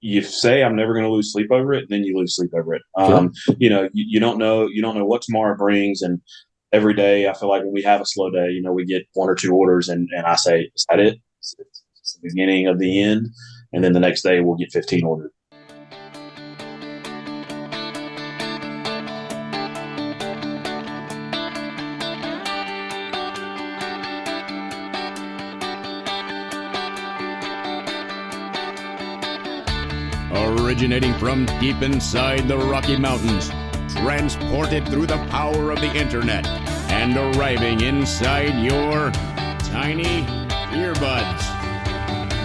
you say I'm never going to lose sleep over it, and then you lose sleep over it. Sure. You don't know what tomorrow brings, and every day I feel like when we have a slow day, we get one or two orders, and I say, is that it? It's the beginning of the end, and then the next day we'll get 15 orders. Originating from deep inside the Rocky Mountains, transported through the power of the internet, and arriving inside your tiny earbuds.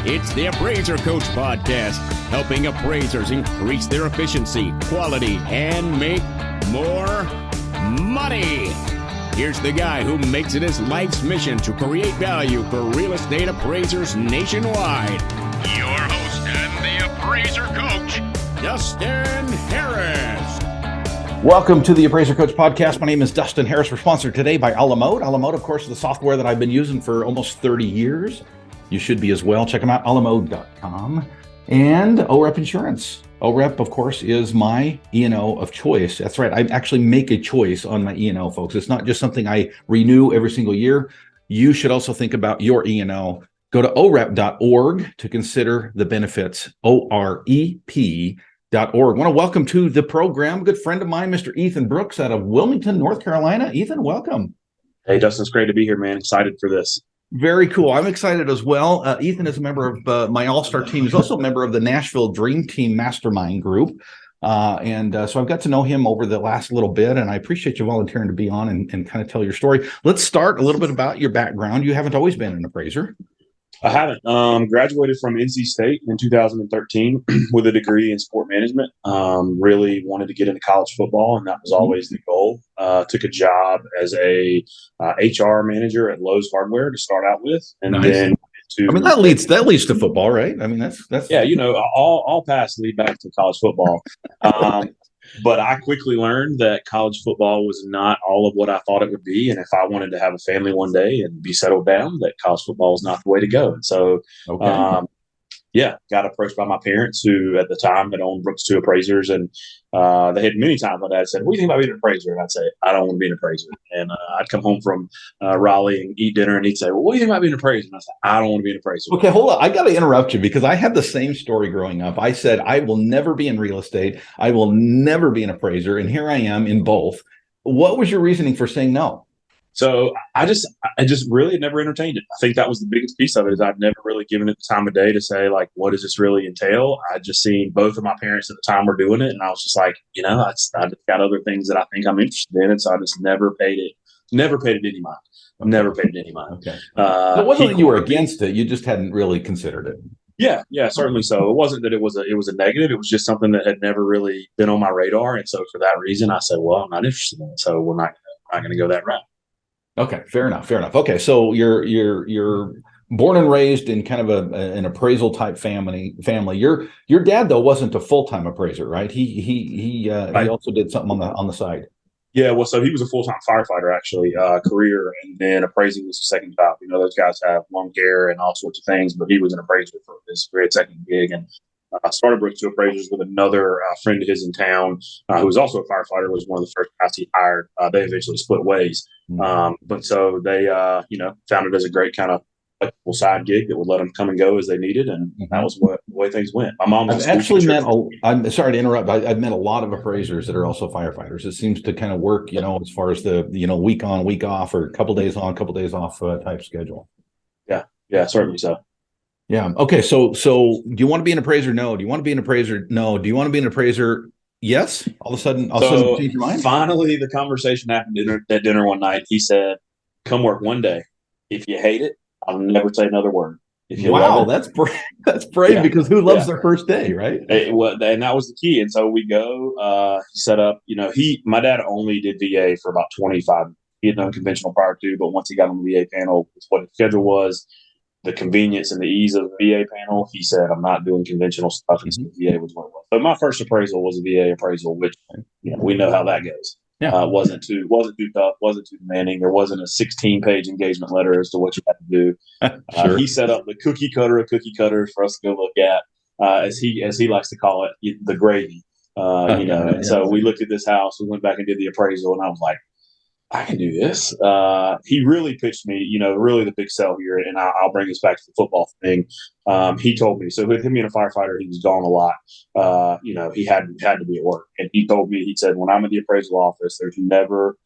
It's the Appraiser Coach Podcast, helping appraisers increase their efficiency, quality, and make more money. Here's the guy who makes it his life's mission to create value for real estate appraisers nationwide. Your host and the Appraiser Coach, Dustin Harris. Welcome to the Appraiser Coach Podcast. My name is Dustin Harris. We're sponsored today by Alamode. Alamode, of course, is the software that I've been using for almost 30 years. You should be as well. Check them out, alamode.com. And OREP Insurance. OREP, of course, is my E&O of choice. That's right. I actually make a choice on my E&O, folks. It's not just something I renew every single year. You should also think about your E&O. Go to orep.org to consider the benefits, OREP.org. I want to welcome to the program a good friend of mine, Mr. Ethan Brooks out of Wilmington, North Carolina. Ethan, welcome. Hey, Dustin, it's great to be here, man. Excited for this. Very cool. I'm excited as well. Ethan is a member of my all-star team. He's also a member of the Nashville Dream Team Mastermind Group. So I've got to know him over the last little bit, and I appreciate you volunteering to be on and kind of tell your story. Let's start a little bit about your background. You haven't always been an appraiser. I haven't. Graduated from NC State in 2013 with a degree in sport management. Really wanted to get into college football, and that was always the goal. Took a job as a HR manager at Lowe's Hardware to start out with, and then that leads to football, right? I mean, that's yeah. All paths lead back to college football. But I quickly learned that college football was not all of what I thought it would be. And if I wanted to have a family one day and be settled down, that college football is not the way to go. And so, got approached by my parents, who at the time had owned Brooks 2 Appraisers. And they had many times my dad said, "What do you think about being an appraiser?" And I'd say, "I don't want to be an appraiser." And I'd come home from Raleigh and eat dinner, and he'd say, "Well, what do you think about being an appraiser?" And I'd say, "I don't want to be an appraiser." Okay, hold on. I got to interrupt you because I had the same story growing up. I said, I will never be in real estate. I will never be an appraiser. And here I am in both. What was your reasoning for saying no? So I just really had never entertained it. I think that was the biggest piece of it, is I'd never really given it the time of day to say, like, what does this really entail? I just seen both of my parents at the time were doing it, and I was just like, I just got other things that I think I'm interested in, and so I just never paid it any mind. Never paid it any mind. Okay. It wasn't that you were against it; you just hadn't really considered it. Yeah, certainly so. It wasn't that it was a negative. It was just something that had never really been on my radar, and so for that reason, I said, well, I'm not interested in it, so we're not going to go that route. Okay, fair enough. Okay, so you're born and raised in kind of an appraisal type family. Your dad, though, wasn't a full-time appraiser, right? He also did something on the side. Yeah, well, so he was a full-time firefighter, actually, career, and then appraising was the second job. Those guys have long hair and all sorts of things, but he was an appraiser for his great second gig. And I started Brooks 2 Appraisers with another friend of his in town, who was also a firefighter, was one of the first guys he hired. They eventually split ways. But so they, found it as a great kind of flexible side gig that would let them come and go as they needed. And that was the way things went. My mom was I'm sorry to interrupt. I've met a lot of appraisers that are also firefighters. It seems to kind of work, as far as the, week on, week off, or a couple days on, couple days off type schedule. Yeah, certainly so. Yeah. Okay. So do you want to be an appraiser? No. Do you want to be an appraiser? No. Do you want to be an appraiser? Yes. All of a sudden change your mind. Finally, the conversation happened at dinner one night. He said, "Come work one day. If you hate it, I'll never say another word. If you love it, that's brave because who loves their first day, right?" And that was the key. And so we go, set up. My dad only did VA for about 25. He had done conventional prior to, but once he got on the VA panel, what his schedule was, the convenience and the ease of the VA panel, he said, "I'm not doing conventional stuff." And so VA was what it was. So my first appraisal was a VA appraisal, which we know how that goes. Yeah. Wasn't too tough, wasn't too demanding. There wasn't a 16-page engagement letter as to what you had to do. Sure. He set up the cookie cutter of cookie cutters for us to go look at. as he likes to call it, the gravy. And so we looked at this house. We went back and did the appraisal, and I was like, I can do this. He really pitched me, really the big sell here, and I'll bring this back to the football thing. He told me, so with him being a firefighter, he was gone a lot. He had to be at work, and he told me, he said, when I'm in the appraisal office, there's never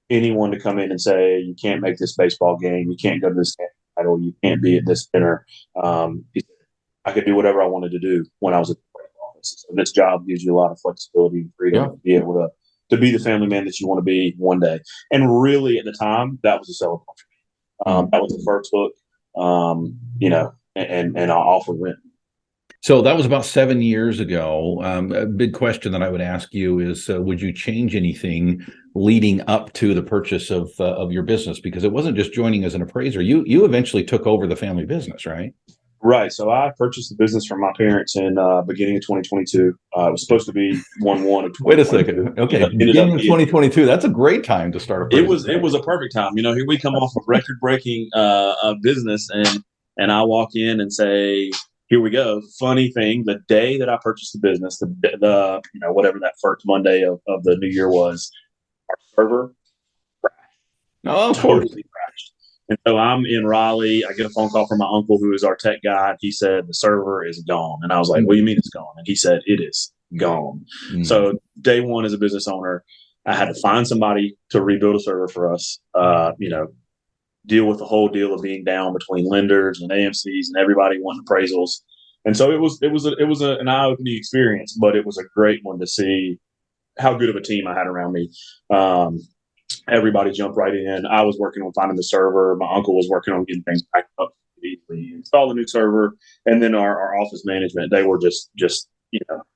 anyone to come in and say, you can't make this baseball game, you can't go to this title, you can't be at this dinner. He said, I could do whatever I wanted to do when I was at the appraisal office. So this job gives you a lot of flexibility and freedom to be able to be the family man that you want to be one day. And really, at the time, that was a selling point for me. That was the first book, and off we went. So that was about 7 years ago. A big question that I would ask you is, would you change anything leading up to the purchase of your business? Because it wasn't just joining as an appraiser. You eventually took over the family business, right? Right. So I purchased the business from my parents in beginning of 2022. It was supposed to be 1/1 of 2022. Wait a second. Okay. Beginning of 2022. That's a great time to start a business. It was a perfect time. Here we come off a record-breaking business, and I walk in and say, here we go. Funny thing, the day that I purchased the business, the whatever that first Monday of the new year was, our server crashed. Oh, totally crashed. And so I'm in Raleigh. I get a phone call from my uncle, who is our tech guy. He said, the server is gone. And I was like, what do you mean it's gone? And he said, it is gone. So day one as a business owner, I had to find somebody to rebuild a server for us, deal with the whole deal of being down between lenders and AMCs and everybody wanting appraisals. And so it was an eye-opening experience, but it was a great one to see how good of a team I had around me. Everybody jumped right in. I was working on finding the server. My uncle was working on getting things backed up easily, install a new server, and then our office management, they were just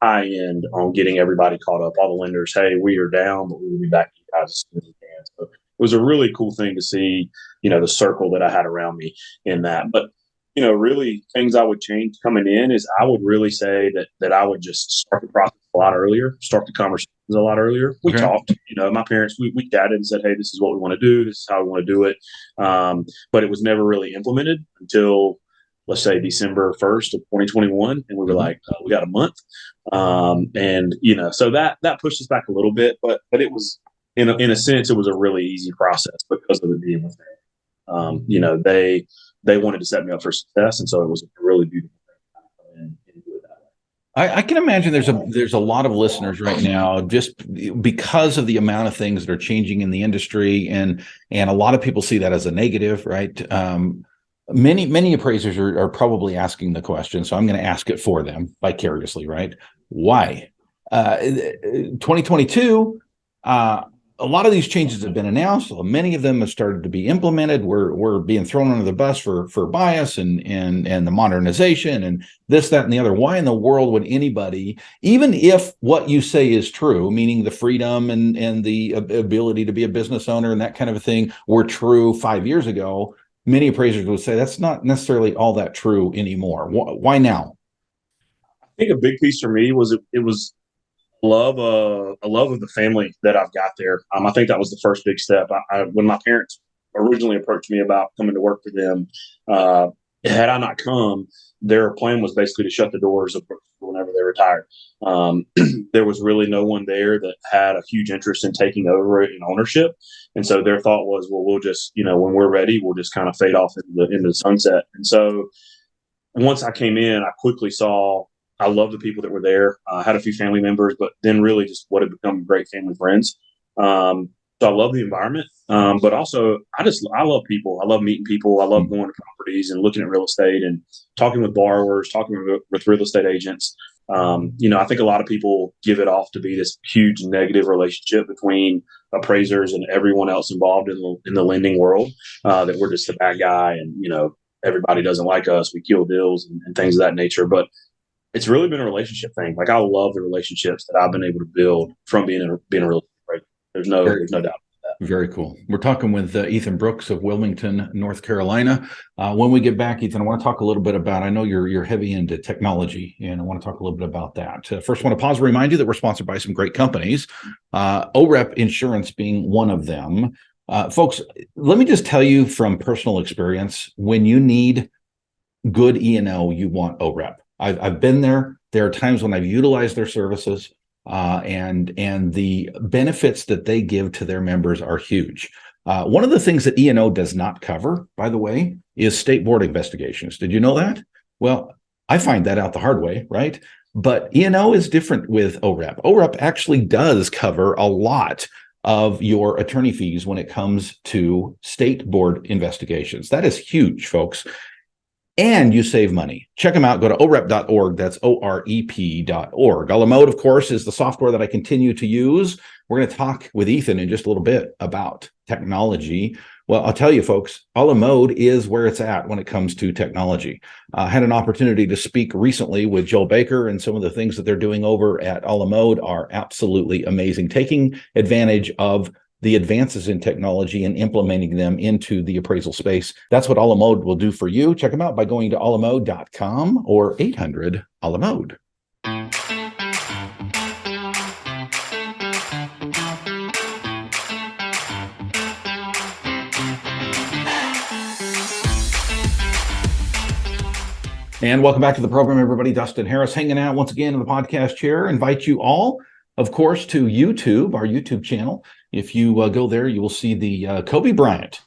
high end on getting everybody caught up. All the lenders, hey, we are down, but we will be back to you guys as soon as we can. So it was a really cool thing to see, the circle that I had around me in that. But really things I would change coming in is I would really say that I would just start the process a lot earlier, start the conversations a lot earlier. We talked, my parents, we chatted and said, hey, this is what we want to do. This is how we want to do it. But it was never really implemented until, let's say, December 1st of 2021. And we were like, we got a month. So that pushed us back a little bit, but it was, in a sense, it was a really easy process because of it being with them. They wanted to set me up for success, and so it was a really beautiful thing to come in and do it that way. I can imagine there's a lot of listeners right now, just because of the amount of things that are changing in the industry, and a lot of people see that as a negative, right? Many appraisers are probably asking the question, so I'm going to ask it for them vicariously, right? Why? 2022. A lot of these changes have been announced. Many of them have started to be implemented. We're being thrown under the bus for bias and the modernization and this, that, and the other. Why in the world would anybody, even if what you say is true, meaning the freedom and the ability to be a business owner and that kind of a thing were true 5 years ago, many appraisers would say that's not necessarily all that true anymore. Why now? I think a big piece for me was it was a love of the family that I've got there. I think that was the first big step. When my parents originally approached me about coming to work for them, had I not come, their plan was basically to shut the doors of whenever they retired. There was really no one there that had a huge interest in taking over it in ownership. And so their thought was, well, we'll just, when we're ready, we'll just kind of fade off into the sunset. And so once I came in, I quickly saw, I love the people that were there. I had a few family members, but then really just what had become great family friends. So I love the environment, but also I love people. I love meeting people. I love going to properties and looking at real estate and talking with borrowers, talking with real estate agents. I think a lot of people give it off to be this huge negative relationship between appraisers and everyone else involved in the lending world, that we're just the bad guy and, everybody doesn't like us. We kill deals and things of that nature. But it's really been a relationship thing. Like I love the relationships that I've been able to build from being a real estate appraiser. There's no doubt about that. Very cool. We're talking with Ethan Brooks of Wilmington, North Carolina. When we get back, Ethan, I want to talk a little bit about, I know you're heavy into technology, and I want to talk a little bit about that. First, I want to pause and remind you that we're sponsored by some great companies, OREP Insurance being one of them. Folks, let me just tell you from personal experience, when you need good E&O, you want OREP. I've been there. There are times when I've utilized their services, and the benefits that they give to their members are huge. One of the things that E&O does not cover, by the way, is state board investigations. Did you know that? Well, I find that out the hard way, right? But E&O is different with OREP. OREP actually does cover a lot of your attorney fees when it comes to state board investigations. That is huge, folks. And you save money. Check them out. Go to orep.org. That's OREP.org. Alamode, of course, is the software that I continue to use. We're going to talk with Ethan in just a little bit about technology. Well, I'll tell you, folks, Alamode is where it's at when it comes to technology. I had an opportunity to speak recently with Joel Baker, and some of the things that they're doing over at Alamode are absolutely amazing, taking advantage of the advances in technology and implementing them into the appraisal space. That's what Alamode will do for you. Check them out by going to alamode.com or 800-ALAMODE. And welcome back to the program, everybody. Dustin Harris hanging out once again in the podcast chair. Invite you all, of course, to YouTube, our YouTube channel. If you go there, you will see the Kobe Bryant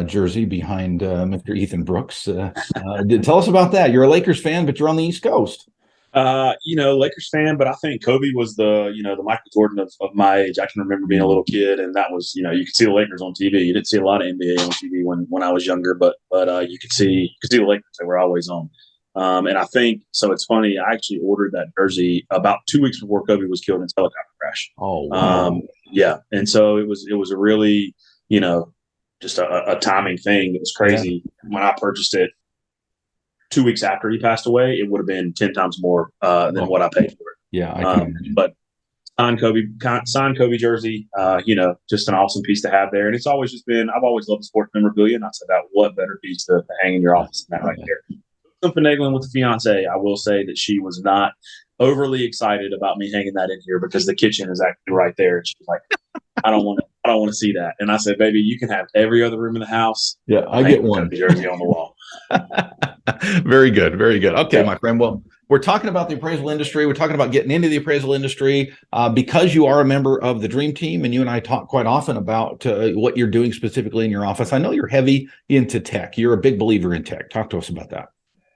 jersey behind Mr. Ethan Brooks. Tell us about that. You're a Lakers fan, but you're on the East Coast. Lakers fan, but I think Kobe was the Michael Jordan of my age. I can remember being a little kid, and that was, you could see the Lakers on TV. You didn't see a lot of NBA on TV when I was younger, but you could see the Lakers. They were always on. And I think, so it's funny, I actually ordered that jersey about 2 weeks before Kobe was killed in a helicopter crash. Oh, wow. Yeah. And so it was a really, just a timing thing. It was crazy. Yeah. When I purchased it 2 weeks after he passed away, it would have been 10 times more than what I paid for it. Yeah. I can imagine. But signed Kobe jersey, just an awesome piece to have there. And it's always just been, I've always loved sports memorabilia. And I said, what better piece to hang in your office than that right there. Finagling with the fiance, I will say that she was not overly excited about me hanging that in here because the kitchen is actually right there. And she's like, I don't want to see that. And I said, baby, you can have every other room in the house. Yeah, I get one jersey on the wall. Very good. Very good. Okay, yeah. My friend. Well, we're talking about the appraisal industry. We're talking about getting into the appraisal industry because you are a member of the Dream Team, and you and I talk quite often about what you're doing specifically in your office. I know you're heavy into tech. You're a big believer in tech. Talk to us about that.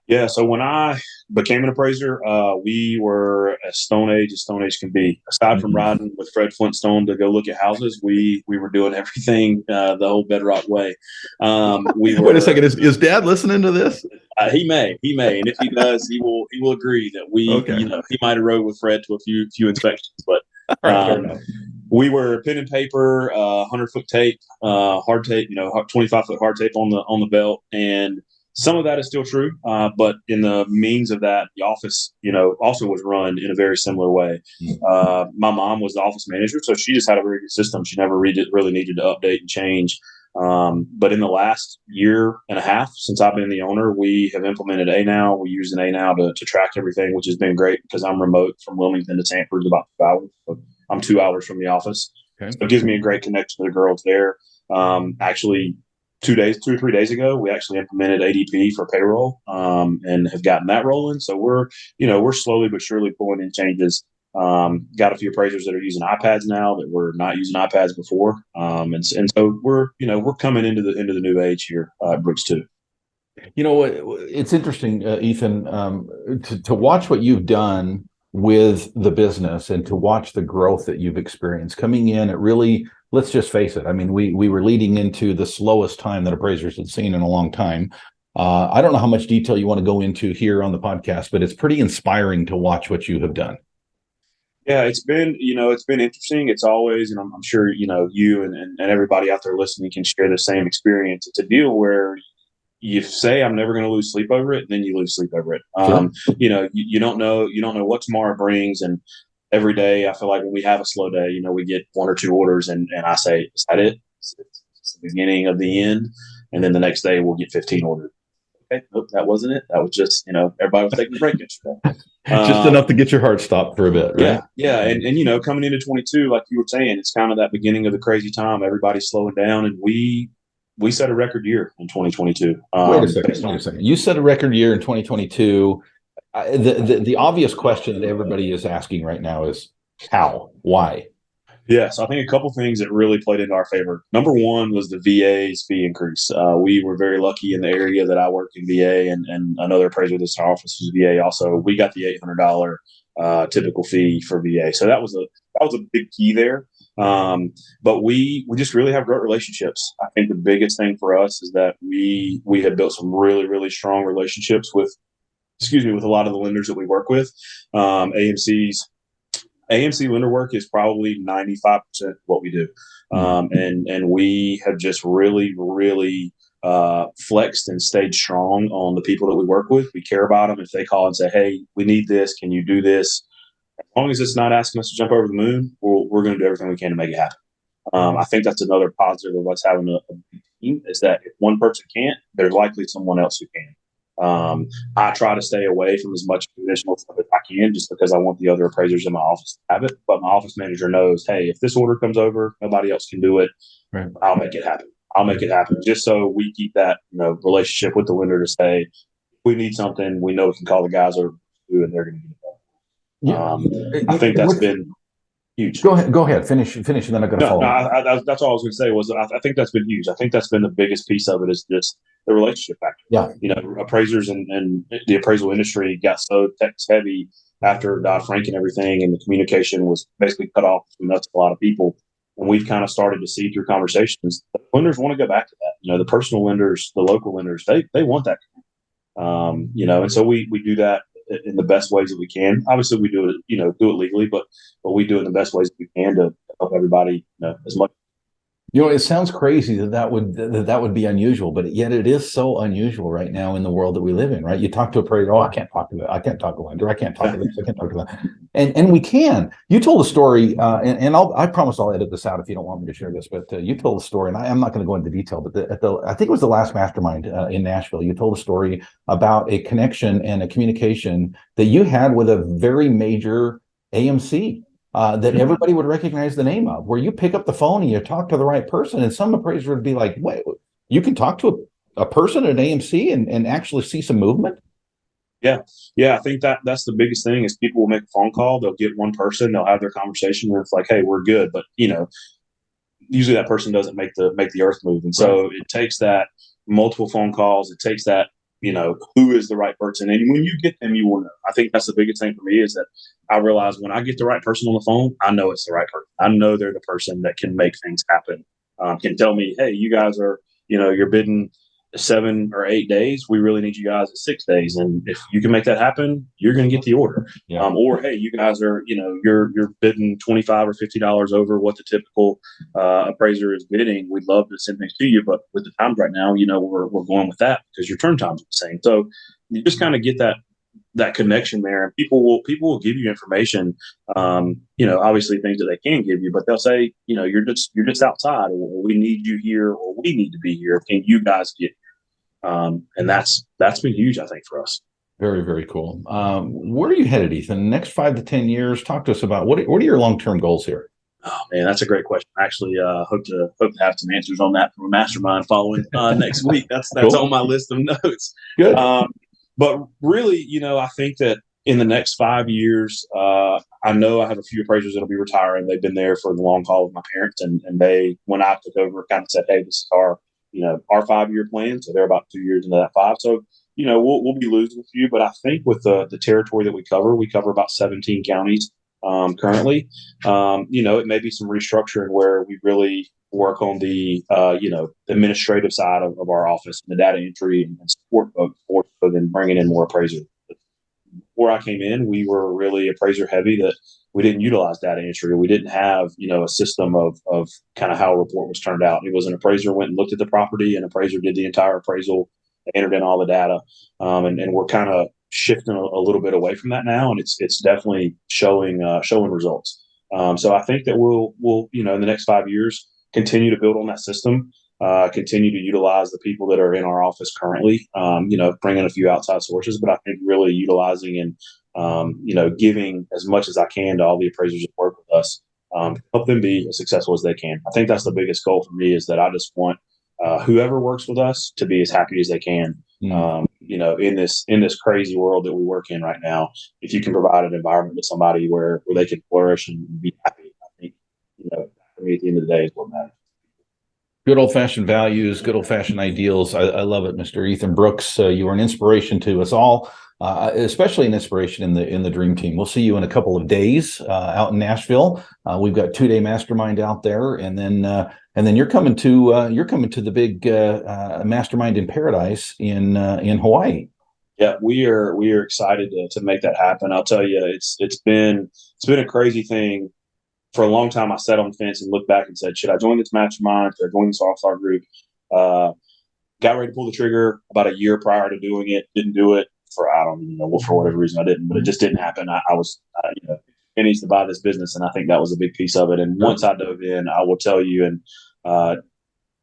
Yeah, so when I became an appraiser, we were as Stone Age can be. Aside from riding with Fred Flintstone to go look at houses, we were doing everything the whole Bedrock way. Wait a second, is Dad listening to this? He may, and if he does, he will agree that he might have rode with Fred to a few inspections, but we were pen and paper, 100-foot tape, hard tape, 25-foot hard tape on the belt, and some of that is still true, but in the means of that, the office, also was run in a very similar way. My mom was the office manager, so she just had a very good system. She never really needed to update and change. But in the last year and a half since I've been the owner, we have implemented ANOW. We use an ANOW to track everything, which has been great because I'm remote from Wilmington to Sanford, about 2 hours. So I'm 2 hours from the office. Okay. So it gives me a great connection to the girls there. Actually, 2 or 3 days ago, we actually implemented ADP for payroll and have gotten that rolling. So we're slowly but surely pulling in changes. Got a few appraisers that are using iPads now that were not using iPads before. And so we're coming into the new age here at Brooks too. It's interesting, Ethan, to watch what you've done with the business and to watch the growth that you've experienced coming in. It really, let's just face it. I mean, we were leading into the slowest time that appraisers had seen in a long time. I don't know how much detail you want to go into here on the podcast, but it's pretty inspiring to watch what you have done. Yeah, it's been interesting. It's always, and I'm sure, you and everybody out there listening can share the same experience. It's a deal where you say, I'm never going to lose sleep over it, and then you lose sleep over it. Sure. You don't know what tomorrow brings. And every day I feel like when we have a slow day, we get 1 or 2 orders and I say, is that it? It's the beginning of the end. And then the next day we'll get 15 orders. Okay, nope, that wasn't it. That was just, everybody was taking a break yesterday. Just enough to get your heart stopped for a bit, right? Yeah. And coming into 22, like you were saying, it's kind of that beginning of the crazy time. Everybody's slowing down, and we set a record year in 2022. Wait a second. You set a record year in 2022. The obvious question that everybody is asking right now is how, why? Yeah, so I think a couple things that really played into our favor. Number one was the VA's fee increase. We were very lucky in the area that I worked in VA, and another appraiser in this office was VA. Also, we got the $800 typical fee for VA, so that was a big key there. But we just really have great relationships. I think the biggest thing for us is that we had built some really strong relationships with, with a lot of the lenders that we work with. AMC's AMC lender work is probably 95% what we do. And we have just really flexed and stayed strong on the people that we work with. We care about them. If they call and say, hey, we need this, can you do this? As long as it's not asking us to jump over the moon, we're going to do everything we can to make it happen. I think that's another positive of us having a big team, is that if one person can't, there's likely someone else who can. I try to stay away from as much traditional stuff as I can, just because I want the other appraisers in my office to have it. But my office manager knows, hey, if this order comes over, nobody else can do it. Right. I'll make it happen. I'll make it happen, just so we keep that relationship with the lender to say, if we need something, we know we can call the guys over and they're going to get it done. I think that's been huge. Go ahead. Finish, and then I'm going to follow. That's all I was going to say. Was I think that's been huge. I think that's been the biggest piece of it, is just the relationship factor. Yeah. Appraisers and the appraisal industry got so text heavy after Dodd-Frank and everything, and the communication was basically cut off between us and a lot of people. And we've kind of started to see through conversations that lenders want to go back to that. The personal lenders, the local lenders, they want that. And so we do that in the best ways that we can. Obviously, we do it, do it legally, but we do it in the best ways that we can to help everybody, as much. It sounds crazy that would be unusual, but yet it is so unusual right now in the world that we live in, right? You talk to a appraiser, I can't talk to that. I can't talk to a lender. I can't talk to this. I can't talk to that. And we can. You told a story, and I promise I'll edit this out if you don't want me to share this, but you told a story, and I'm not going to go into detail, but I think it was the last mastermind in Nashville. You told a story about a connection and a communication that you had with a very major AMC. That everybody would recognize the name of, where you pick up the phone and you talk to the right person, and some appraiser would be like, wait, you can talk to a person at AMC and actually see some movement? Yeah. I think that's the biggest thing, is people will make a phone call, they'll get one person, they'll have their conversation, and it's like, hey, we're good. But, usually that person doesn't make the earth move. And so It takes that multiple phone calls. It takes that, who is the right person. And when you get them, you will know. I think that's the biggest thing for me, is that I realize when I get the right person on the phone, I know it's the right person. I know they're the person that can make things happen. Can tell me, hey, you guys are, you're bidding 7 or 8 days. We really need you guys at 6 days. And if you can make that happen, you're going to get the order. Yeah. Or, hey, you guys are, you're bidding $25 or $50 over what the typical appraiser is bidding. We'd love to send things to you, but with the times right now, we're going with that because your turn times are the same. So you just kind of get that connection there, and people will give you information, obviously things that they can give you, but they'll say, you're just outside, or we need you here, or we need to be here. Can you guys get here? And that's been huge, I think, for us. Very, very cool. Where are you headed, Ethan? Next 5 to 10 years, talk to us about what are your long-term goals here? Oh man, that's a great question. I actually hope to have some answers on that from a mastermind following next week. That's cool. On my list of notes. Good. But really, I think that in the next 5 years, I know I have a few appraisers that'll be retiring. They've been there for the long haul with my parents, and they, when I took over, kind of said, hey, this is our 5-year plan. So they're about 2 years into that 5. So, we'll be losing a few, but I think with the territory that we cover about 17 counties currently. It may be some restructuring where we really work on the administrative side of our office, and the data entry and support folks, more so than bringing in more appraisers. Before I came in, we were really appraiser heavy, that we didn't utilize data entry. We didn't have, a system of kind of how a report was turned out. It was an appraiser went and looked at the property, an appraiser did the entire appraisal, entered in all the data. And we're kind of shifting a little bit away from that now, and it's definitely showing results. So I think that we'll in the next 5 years, continue to build on that system, continue to utilize the people that are in our office currently, bring in a few outside sources, but I think really utilizing and, giving as much as I can to all the appraisers that work with us, help them be as successful as they can. I think that's the biggest goal for me, is that I just want whoever works with us to be as happy as they can. In this crazy world that we work in right now, if you can provide an environment to somebody where they can flourish and be happy, I think, for me at the end of the day is what matters. Good old-fashioned values, good old-fashioned ideals. I love it, Mr. Ethan Brooks. You are an inspiration to us all, especially an inspiration in the Dream Team. We'll see you in a couple of days out in Nashville. We've got 2-day mastermind out there, and then you're coming to the big mastermind in Paradise in Hawaii. Yeah, we are excited to make that happen. I'll tell you, it's been a crazy thing. For a long time, I sat on the fence and looked back and said, should I join this mastermind? Should I join this all-star group? Got ready to pull the trigger about a year prior to doing it. Didn't do it for, I don't even know, for whatever reason I didn't, but it just didn't happen. I was, it needs to buy this business, and I think that was a big piece of it. And once I dove in, I will tell you, and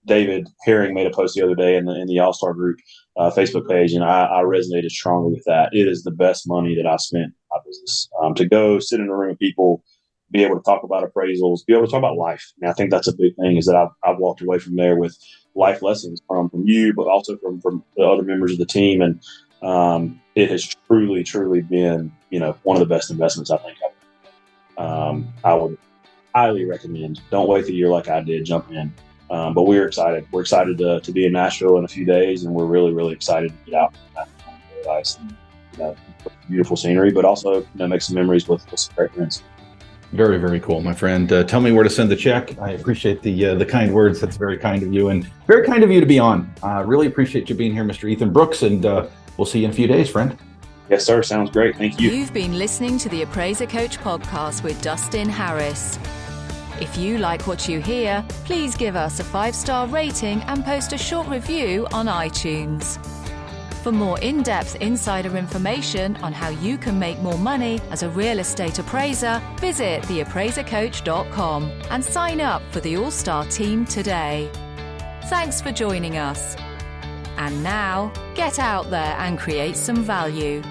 David Herring made a post the other day in the All-Star Group Facebook page, and I resonated strongly with that. It is the best money that I've spent in my business. To go sit in a room of people, be able to talk about appraisals, be able to talk about life. And I think that's a big thing, is that I've walked away from there with life lessons from you, but also from the other members of the team. And it has truly, truly been, one of the best investments I think I would highly recommend. Don't wait the year like I did, jump in. But we're excited. We're excited to be in Nashville in a few days, and we're really, really excited to get out in Paradise and beautiful scenery, but also make some memories with some great friends. Very, very cool, my friend. Tell me where to send the check. I appreciate the kind words. That's very kind of you, and very kind of you to be on. Really appreciate you being here, Mr. Ethan Brooks, and we'll see you in a few days, friend. Yes, sir. Sounds great. Thank you. You've been listening to the Appraiser Coach podcast with Dustin Harris. If you like what you hear, please give us a 5-star rating and post a short review on iTunes. For more in-depth insider information on how you can make more money as a real estate appraiser, visit theappraisercoach.com and sign up for the All-Star team today. Thanks for joining us. And now, get out there and create some value.